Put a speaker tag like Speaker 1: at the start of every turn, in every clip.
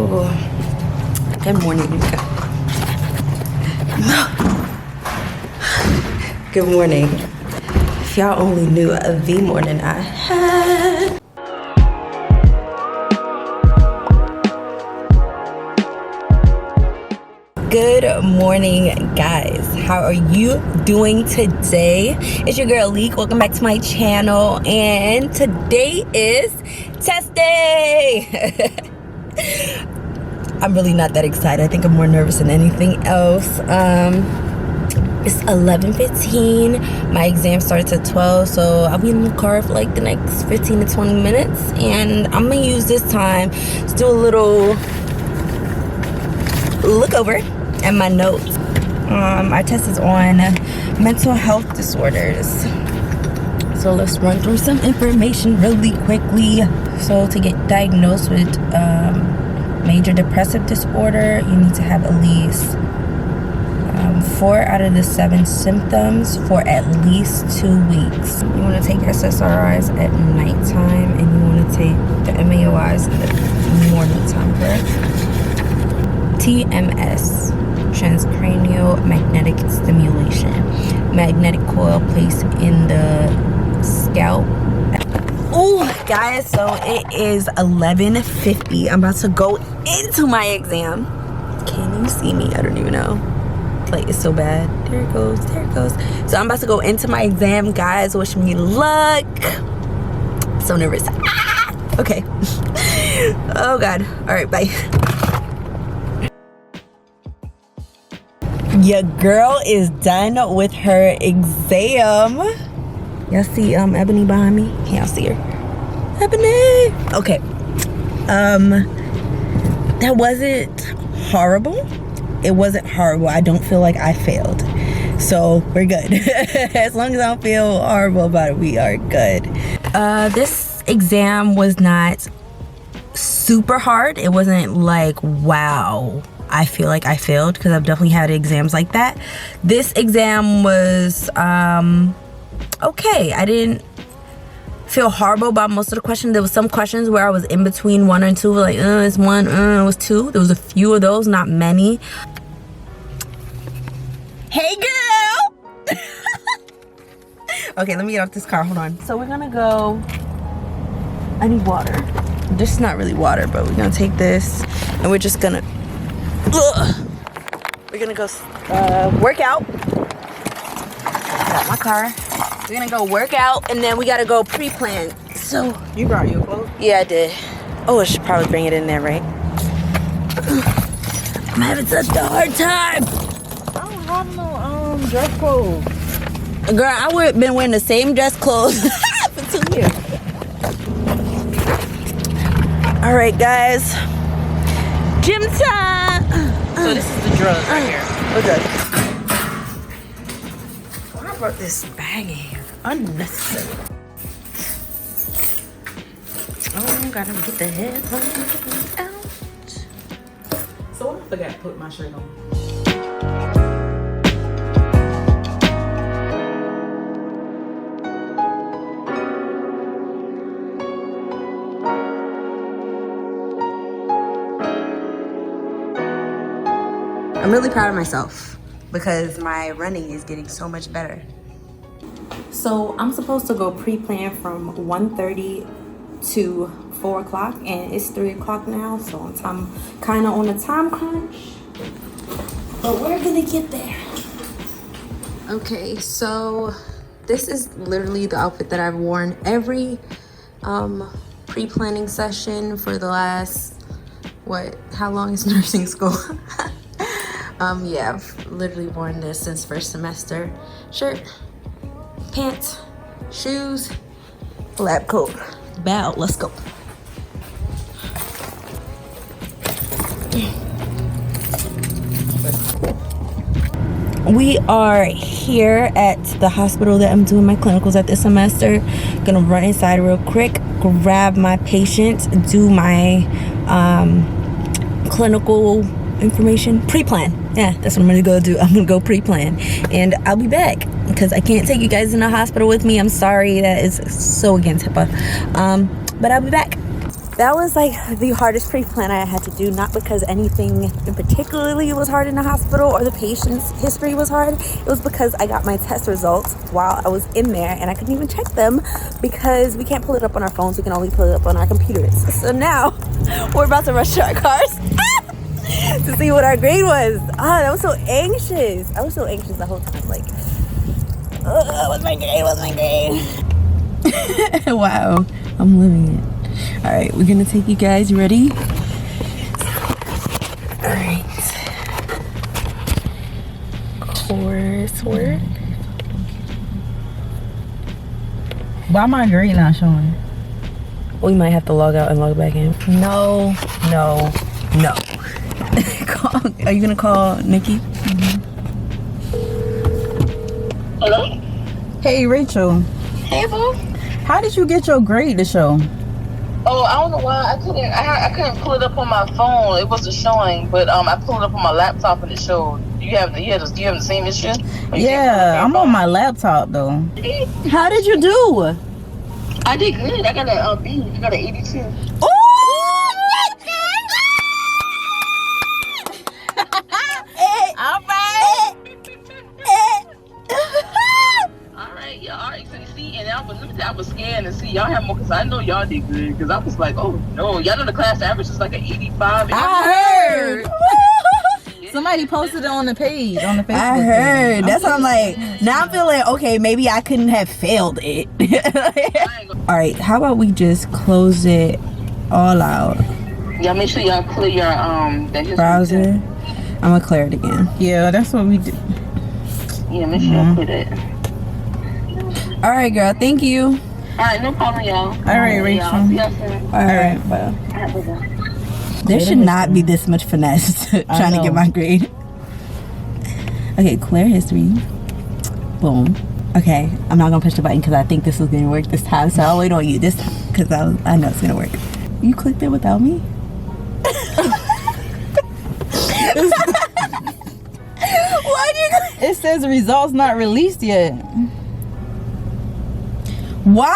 Speaker 1: Oh, good morning. Good morning. If y'all only knew the morning I had. Good morning, guys. How are you doing today? It's your girl Leek. Welcome back to my channel, and today is test day. I'm really not that excited. I think I'm more nervous than anything else. It's 11:15. My exam starts at 12, so I'll be in the car for like the next 15 to 20 minutes, and I'm gonna use this time to do a little look over at my notes. Our test is on mental health disorders. So let's run through some information really quickly. So to get diagnosed with major depressive disorder, you need to have at least 4 out of the 7 symptoms for at least 2 weeks. You want to take SSRIs at nighttime, and you want to take the MAOIs in the morning time, correct? TMS, transcranial magnetic stimulation, magnetic coil placed in the scalp. Oh, guys, so it is 11:50. I'm about to go into my exam. Can you see me? I don't even know. Like, it's so bad. There it goes. There it goes. So I'm about to go into my exam, guys. Wish me luck. So nervous. Ah! Okay. Oh, God. All right, bye. Your girl is done with her exam. Y'all see Ebony behind me? Can y'all see her? Ebony! Okay. That wasn't horrible. It wasn't horrible. I don't feel like I failed. So we're good. As long as I don't feel horrible about it, we are good. This exam was not super hard. It wasn't like, wow, I feel like I failed, because I've definitely had exams like that. This exam was okay. I didn't feel horrible about most of the questions. There was some questions where I was in between 1 and 2, like it's 1, it was 2. There was a few of those, not many. Hey, girl. Okay, let me get off this car. Hold on. So we're gonna go. I need water. This is not really water, but we're gonna take this, and we're just gonna. We're gonna go work out. Got my car. We're gonna go work out, and then we gotta go pre-plan. So
Speaker 2: you brought your clothes?
Speaker 1: Yeah, I did. Oh, I should probably bring it in there, right? I'm having such a hard time.
Speaker 2: I don't have no dress clothes.
Speaker 1: Girl, I would have been wearing the same dress clothes for 2 years. All right, guys. Gym time.
Speaker 2: So this is the drug right here.
Speaker 1: Okay. Why I brought this bag in here? Unnecessary. Oh, gotta get the headphones out.
Speaker 2: So I forgot to put my shirt on.
Speaker 1: I'm really proud of myself because my running is getting so much better. So I'm supposed to go pre-plan from 1:30 to 4 o'clock, and it's 3 o'clock now, so I'm kind of on a time crunch, but we're gonna get there. Okay, so this is literally the outfit that I've worn every pre-planning session for the last, how long is nursing school? Yeah, I've literally worn this since first semester. Shirt, pants, shoes, lab coat. Bow, let's go. We are here at the hospital that I'm doing my clinicals at this semester. Gonna run inside real quick, grab my patient, do my clinical information, pre-plan. Yeah, that's what I'm gonna go do. I'm gonna go pre-plan, and I'll be back because I can't take you guys in the hospital with me. I'm sorry, that is so against HIPAA. But I'll be back. That was like the hardest pre-plan I had to do, not because anything in particularly was hard in the hospital or the patient's history was hard. It was because I got my test results while I was in there and I couldn't even check them because we can't pull it up on our phones. We can only pull it up on our computers. So now we're about to rush to our cars to see what our grade was. I was so anxious. I was so anxious the whole time. Like, what's my grade? What's my grade? Wow, I'm living it. All right, we're gonna take you guys. You ready? All right. Coursework.
Speaker 2: Why my grade not showing?
Speaker 1: We might have to log out and log back in. No. Are you gonna call Nikki?
Speaker 3: Hello?
Speaker 2: Hey, Rachel.
Speaker 3: Hey, boo.
Speaker 2: How did you get your grade to show?
Speaker 3: Oh, I don't know why I couldn't pull it up on my phone. It wasn't showing, but I pulled it up on my laptop and it showed. You have the same issue?
Speaker 2: Yeah, I'm on my laptop though.
Speaker 1: How did you do?
Speaker 3: I did good. I got a B. I got an 82.
Speaker 1: All right.
Speaker 3: All right, y'all. All right, so you see, and I was scared to see y'all have more because I know y'all did good. Because I was like, oh no, y'all know the class average is like an 85.
Speaker 2: I heard. Somebody posted it on the page, on the Facebook.
Speaker 1: I heard. That's what I'm like. Now I'm feeling okay. Maybe I couldn't have failed it. All right. How about we just close it all out?
Speaker 3: Y'all make sure y'all clear your that history
Speaker 1: Browser.
Speaker 3: too.
Speaker 1: I'm gonna clear it again.
Speaker 2: Yeah, that's what we did.
Speaker 3: Yeah, make sure y'all clear that.
Speaker 1: All right, girl. Thank you.
Speaker 3: All right, no problem, y'all.
Speaker 2: All right, Rachel.
Speaker 3: Y'all. See y'all soon.
Speaker 1: All right. Bye.
Speaker 3: All right, bye-bye.
Speaker 1: There should not be this much finesse trying to
Speaker 2: know.
Speaker 1: get my grade. Okay, clear history. Boom. Okay, I'm not gonna push the button because I think this is gonna work this time. So I'll wait on you this time because I know it's gonna work. You clicked it without me? Why do you?
Speaker 2: It says results not released yet.
Speaker 1: Why?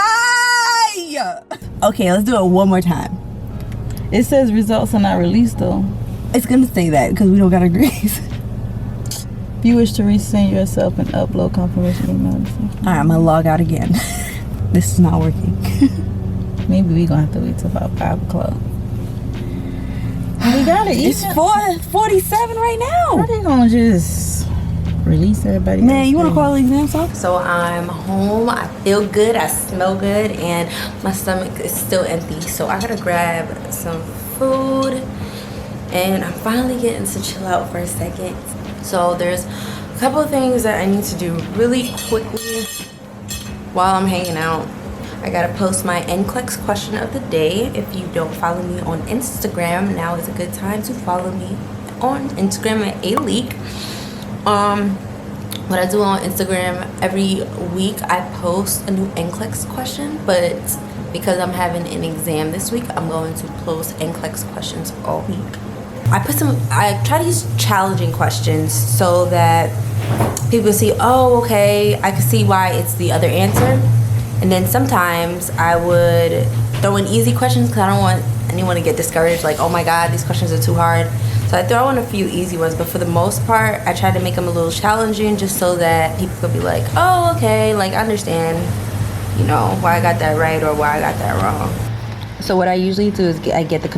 Speaker 1: Okay, let's do it one more time.
Speaker 2: It says results are not released though.
Speaker 1: It's gonna say that because we don't got our grades.
Speaker 2: If you wish to resend yourself and upload confirmation email.
Speaker 1: All right, I'm gonna log out again. This is not working.
Speaker 2: Maybe we gonna have to wait till about 5 o'clock. We got it.
Speaker 1: It's 4:47 right
Speaker 2: How
Speaker 1: now.
Speaker 2: they gonna just release everybody?
Speaker 1: Man, you
Speaker 2: else
Speaker 1: wanna
Speaker 2: grade?
Speaker 1: call the exams off? So I'm home. I feel good. I smell good, and my stomach is still empty. So I gotta grab some food, and I'm finally getting to chill out for a second. So there's a couple of things that I need to do really quickly while I'm hanging out. I gotta post my NCLEX question of the day. If you don't follow me on Instagram, now is a good time to follow me on Instagram at aleek. What I do on Instagram every week, I post a new NCLEX question, but because I'm having an exam this week, I'm going to post NCLEX questions all week. I try to use challenging questions so that people see, oh, okay, I can see why it's the other answer. And then sometimes I would throw in easy questions because I don't want anyone to get discouraged, like, oh my God, these questions are too hard. So I throw in a few easy ones, but for the most part, I try to make them a little challenging just so that people could be like, oh, okay, like, I understand, you know, why I got that right or why I got that wrong. So what I usually do is I get the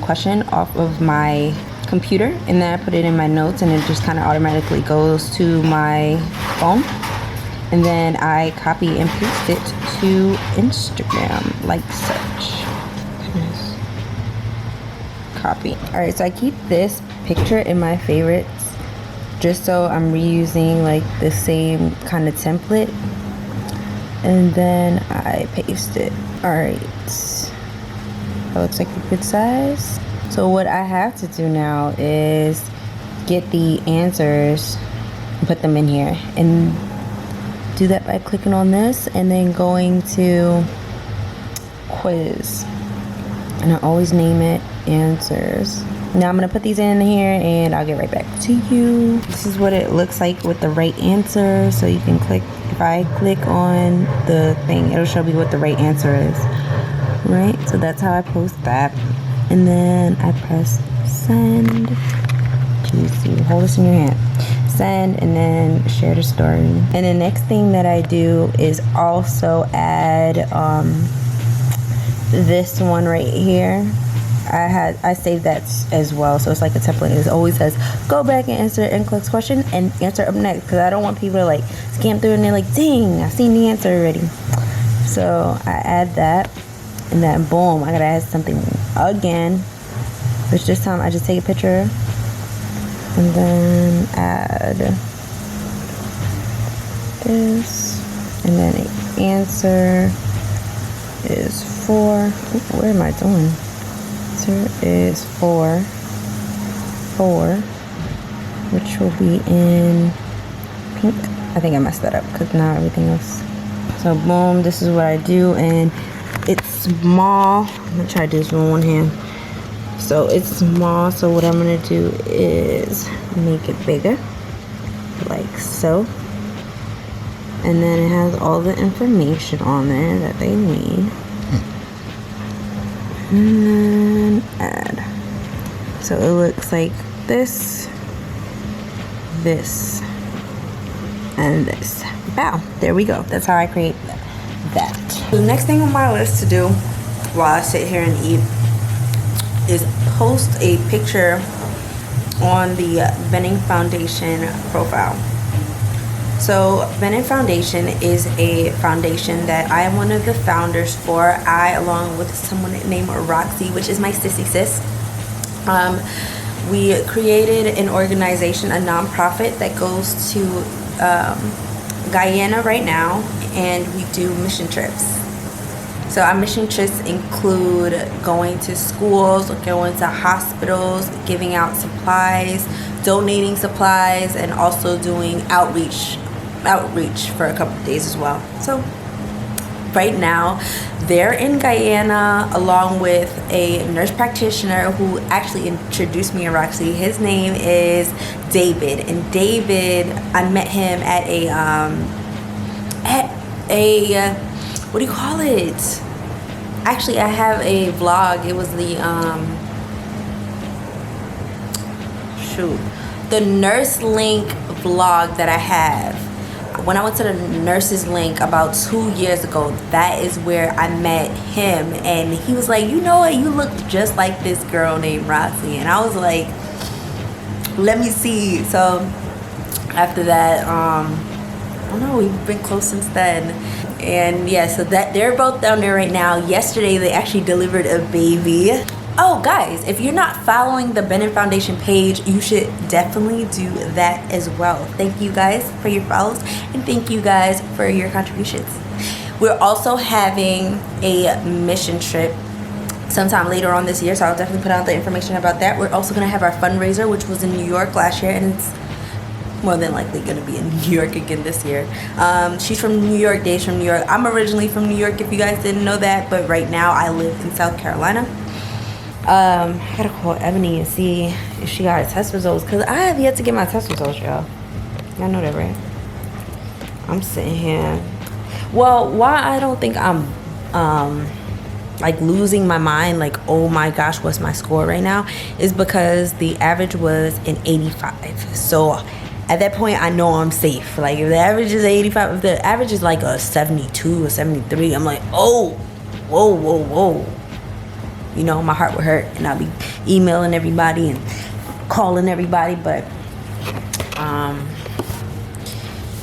Speaker 1: question off of my computer, and then I put it in my notes, and it just kind of automatically goes to my phone. And then I copy and paste it to Instagram like such. Copy. All right, so I keep this picture in my favorites just so I'm reusing like the same kind of template. And then I paste it. All right, that looks like a good size. So what I have to do now is get the answers and put them in here, and do that by clicking on this and then going to quiz, and I always name it answers. Now I'm gonna put these in here and I'll get right back to you. This is what it looks like with the right answer. So you can click, if I click on the thing, it'll show me what the right answer is. right? So that's how I post that. And then I press send. Jeez, you hold this in your hand. Send, and then share the story. And the next thing that I do is also add this one right here. I saved that as well, so it's like a template. It always says go back and answer NCLEX question and answer up next, because I don't want people to like scan through and they're like, dang, I've seen the answer already. So I add that, and then boom, I gotta add something again, which this time I just take a picture and then add this, and then the answer is 4. Ooh, where am I doing? Answer is 4, which will be in pink. I think I messed that up because now everything else. So boom, this is what I do, and it's small. I'm gonna try to do this with one hand. So it's small, so what I'm gonna do is make it bigger, like so. And then it has all the information on there that they need. And then add. So it looks like this, this, and this. Wow, there we go. That's how I create that. The next thing on my list to do while I sit here and eat is post a picture on the Benning Foundation profile. So Benning Foundation is a foundation that I am one of the founders for. I, along with someone named Roxy, which is my sissy sis, we created an organization, a nonprofit that goes to Guyana right now, and we do mission trips. So our mission trips include going to schools, going to hospitals, giving out supplies, donating supplies, and also doing outreach for a couple of days as well. So right now they're in Guyana along with a nurse practitioner who actually introduced me to Roxy. His name is David, and David, I met him at a what do you call it? Actually, I have a vlog. It was the the Nurse Link vlog that I have. When I went to the Nurses Link about 2 years ago, that is where I met him, and he was like, you know what, you look just like this girl named Roxy. And I was like, let me see. So after that, I don't know, we've been close since then. And yeah, so that they're both down there right now. Yesterday they actually delivered a baby. Oh guys, if you're not following the Benning Foundation page, you should definitely do that as well. Thank you guys for your follows, and thank you guys for your contributions. We're also having a mission trip sometime later on this year, so I'll definitely put out the information about that. We're also going to have our fundraiser, which was in New York last year, and it's more than likely going to be in New York again this year. She's from New York, Dave's from New York. I'm originally from New York, if you guys didn't know that, but right now I live in South Carolina. I gotta call Ebony and see if she got her test results, because I have yet to get my test results, y'all. Y'all know that, right? I'm sitting here. Well, why I don't think I'm like losing my mind, like, oh my gosh, what's my score right now, is because the average was an 85. So at that point, I know I'm safe. Like, if the average is 85, if the average is like a 72 or 73, I'm like, oh, whoa. You know, my heart would hurt, and I'll be emailing everybody and calling everybody, but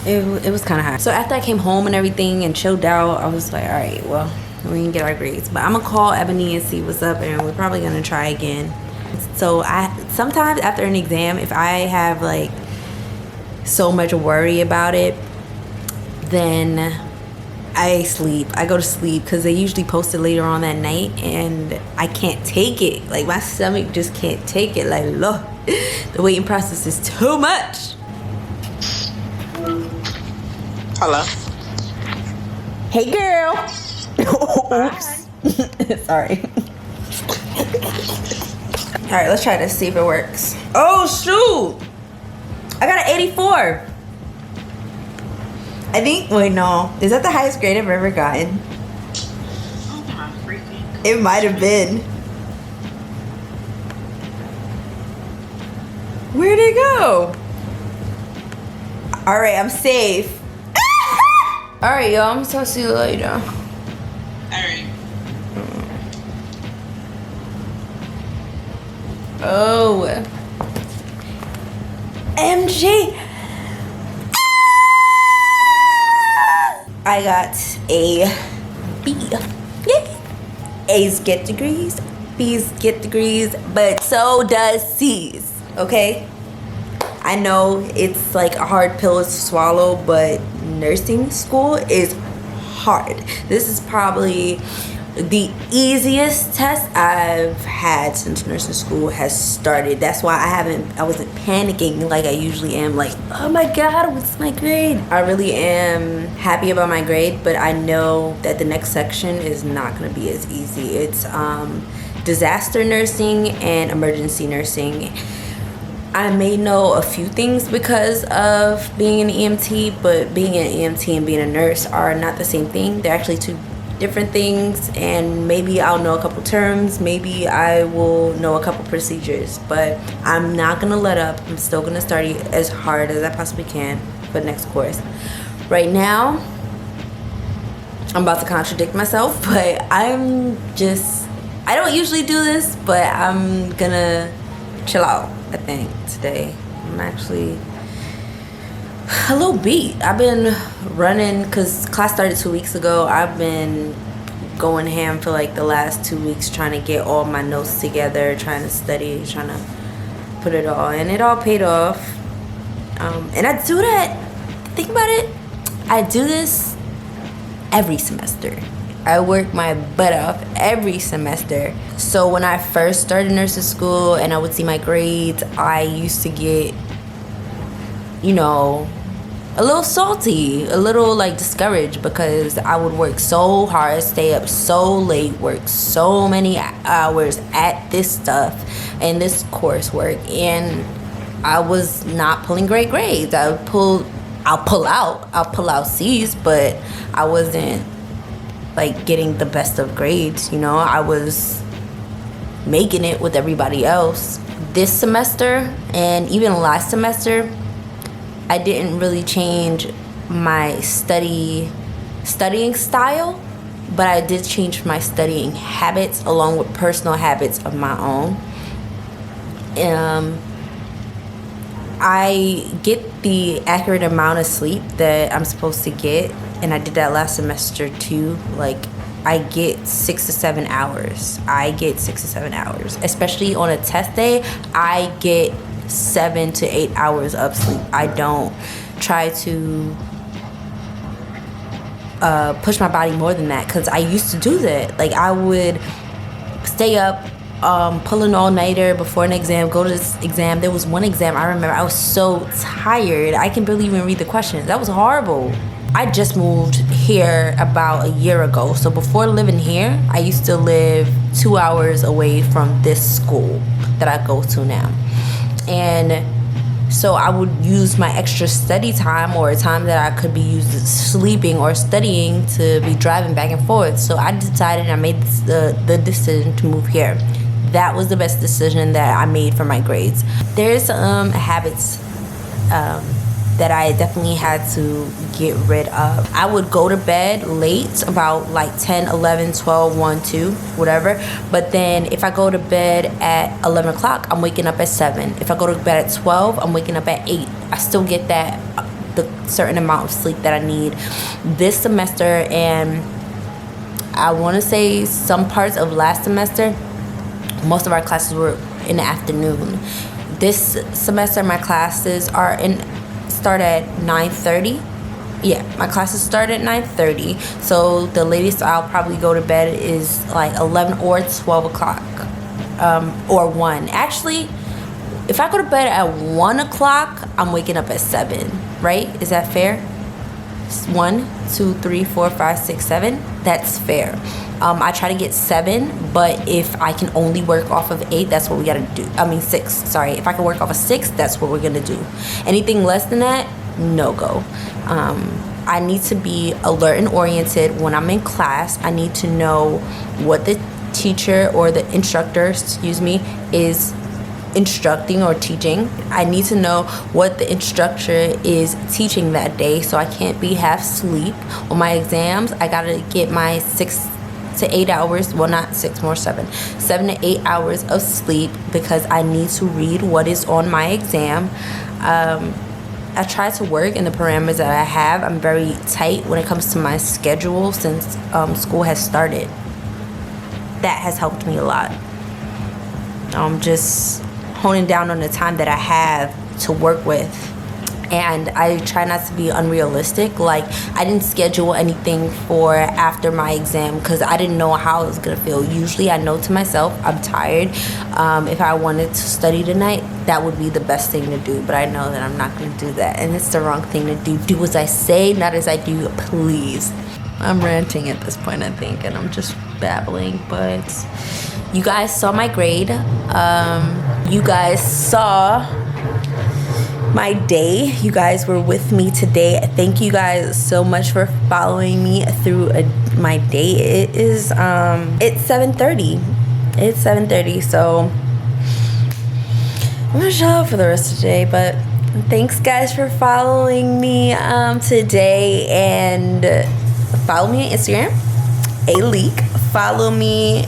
Speaker 1: it was kind of hard. So after I came home and everything and chilled out, I was like, all right, well, we can get our grades. But I'm gonna call Ebony and see what's up, and we're probably gonna try again. So sometimes after an exam, if I have like so much worry about it, then I go to sleep, because they usually post it later on that night, and I can't take it. Like, my stomach just can't take it. Like, look, the waiting process is too much.
Speaker 4: Hello.
Speaker 1: Hey, girl. Oops. Sorry. All right, let's try this, see if it works. Oh, shoot. I got an 84. I think, wait, no. Is that the highest grade I've ever gotten?
Speaker 3: Oh my freaking
Speaker 1: It might have been. Where'd it go? All right, I'm safe. All right, y'all. I'm gonna talk to you later.
Speaker 3: All right.
Speaker 1: Oh. MG. I got a B. Yay. A's get degrees, B's get degrees, but so does C's, okay? I know it's like a hard pill to swallow, but nursing school is hard. This is probably the easiest test I've had since nursing school has started. That's why I wasn't panicking like I usually am, like, oh my god, what's my grade? I really am happy about my grade, but I know that the next section is not gonna be as easy. It's disaster nursing and emergency nursing. I may know a few things because of being an EMT, but being an EMT and being a nurse are not the same thing. They're actually two different things, and maybe I'll know a couple terms, maybe I will know a couple procedures, but I'm not gonna let up. I'm still gonna study as hard as I possibly can for the next course. Right now, I'm about to contradict myself, but I don't usually do this, but I'm gonna chill out, I think, today. I'm actually a little beat. I've been running because class started 2 weeks ago. I've been going ham for like the last 2 weeks trying to get all my notes together, trying to study, trying to put it all, and it all paid off. And I do that, think about it, I do this every semester. I work my butt off every semester. So when I first started nursing school and I would see my grades, I used to get, you know, a little salty, a little like discouraged, because I would work so hard, stay up so late, work so many hours at this stuff and this coursework, and I was not pulling great grades. I'll pull out C's, but I wasn't like getting the best of grades, you know. I was making it with everybody else. This semester and even last semester, I didn't really change my studying style, but I did change my studying habits along with personal habits of my own. I get the accurate amount of sleep that I'm supposed to get, and I did that last semester too. Like, I get 6 to 7 hours. Especially on a test day, I get 7 to 8 hours of sleep. I don't try to push my body more than that, because I used to do that. Like, I would stay up pulling all-nighter before an exam, go to this exam. There was one exam I remember I was so tired I can barely even read the questions. That was horrible. I just moved here about a year ago, so before living here I used to live 2 hours away from this school that I go to now. And so I would use my extra study time, or time that I could be used sleeping or studying, to be driving back and forth. So I decided, I made the decision to move here. That was the best decision that I made for my grades. There's habits that I definitely had to get rid of. I would go to bed late, about like 10, 11, 12, 1, 2, whatever. But then if I go to bed at 11 o'clock, I'm waking up at 7. If I go to bed at 12, I'm waking up at 8. I still get the certain amount of sleep that I need. This semester, and I want to say some parts of last semester, most of our classes were in the afternoon. This semester, my classes start at 9:30. Yeah, my classes start at 9:30. So the latest I'll probably go to bed is like 11 or 12 o'clock, or 1. Actually, if I go to bed at 1 o'clock, I'm waking up at 7, right? Is that fair? 1, 2, 3, 4, 5, 6, 7. That's fair. I try to get 7, but if I can only work off of 8, that's what we gotta do. 6, sorry. If I can work off of 6, that's what we're gonna do. Anything less than that, no go. I need to be alert and oriented when I'm in class. I need to know what the teacher or the instructor, excuse me, is instructing or teaching. I need to know what the instructor is teaching that day, so I can't be half asleep on my exams. I gotta get my 6 to 8 hours, well not 6, more 7 to 8 hours of sleep because I need to read what is on my exam. I try to work in the parameters that I have. I'm very tight when it comes to my schedule since school has started. That has helped me a lot. Just honing down on the time that I have to work with, and I try not to be unrealistic. Like, I didn't schedule anything for after my exam because I didn't know how I was gonna feel. Usually I know to myself I'm tired. If I wanted to study tonight, that would be the best thing to do, but I know that I'm not gonna do that, and it's the wrong thing to do. Do as I say, not as I do, please. I'm ranting at this point, I think, and I'm just babbling, but you guys saw my grade. You guys saw my day. You guys were with me today. Thank you guys so much for following me through my day. It is it's 7:30. It's 7:30, so I'm gonna chill out for the rest of the day, but thanks guys for following me today, and follow me on Instagram, Aleek. Follow me.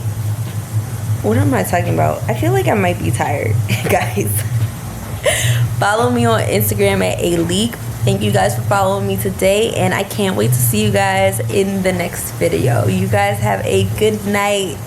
Speaker 1: What am I talking about? I feel like I might be tired, guys. Follow me on Instagram at Aleek. Thank you guys for following me today, and I can't wait to see you guys in the next video. You guys have a good night.